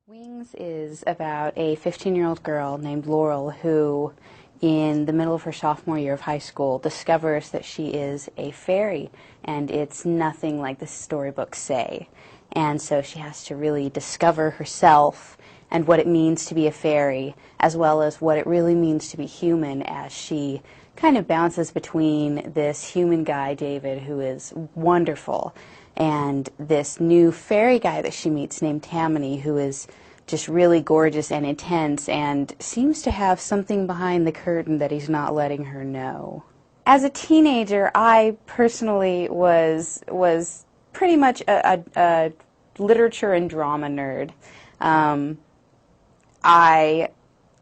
Wings is about a 15-year-old girl named Laurel who, in the middle of her sophomore year of high school, discovers that she is a fairy, and it's nothing like the storybooks say. And so she has to really discover herself and what it means to be a fairy, as well as what it really means to be human, as she kind of bounces between this human guy, David, who is wonderful, and this new fairy guy that she meets named Tammany, who is just really gorgeous and intense and seems to have something behind the curtain that he's not letting her know. As a teenager, I personally was pretty much a literature and drama nerd. I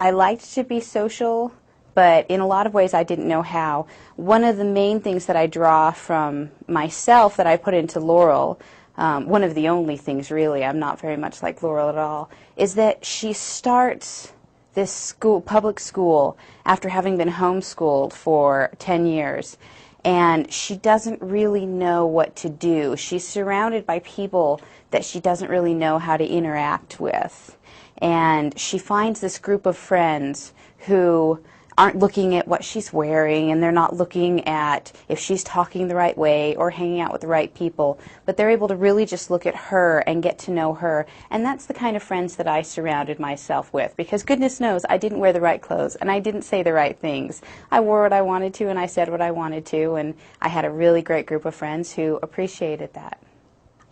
liked to be social, but in a lot of ways I didn't know how. One of the main things that I draw from myself that I put into Laurel, one of the only things really, I'm not very much like Laurel at all, is that she starts this public school after having been homeschooled for 10 years. And she doesn't really know what to do. She's surrounded by people that she doesn't really know how to interact with. And she finds this group of friends who aren't looking at what she's wearing, and they're not looking at if she's talking the right way or hanging out with the right people, but they're able to really just look at her and get to know her. And that's the kind of friends that I surrounded myself with, because goodness knows I didn't wear the right clothes and I didn't say the right things. I wore what I wanted to and I said what I wanted to, and I had a really great group of friends who appreciated that.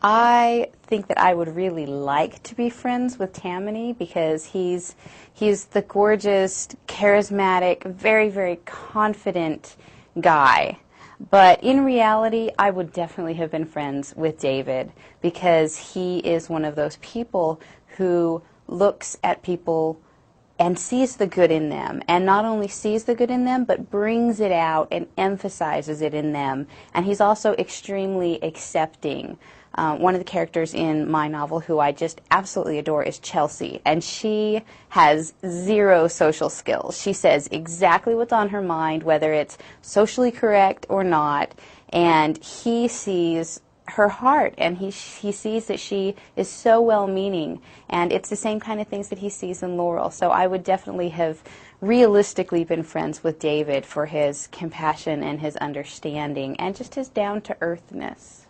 I think that I would really like to be friends with Tammany because he's the gorgeous, charismatic, very, very confident guy. But in reality, I would definitely have been friends with David because he is one of those people who looks at people and sees the good in them, and not only sees the good in them, but brings it out and emphasizes it in them. And he's also extremely accepting. One of the characters in my novel who I just absolutely adore is Chelsea, and she has zero social skills. She says exactly what's on her mind, whether it's socially correct or not, and he sees her heart, and he sees that she is so well-meaning, and it's the same kind of things that he sees in Laurel. So I would definitely have realistically been friends with David for his compassion and his understanding and just his down-to-earthness.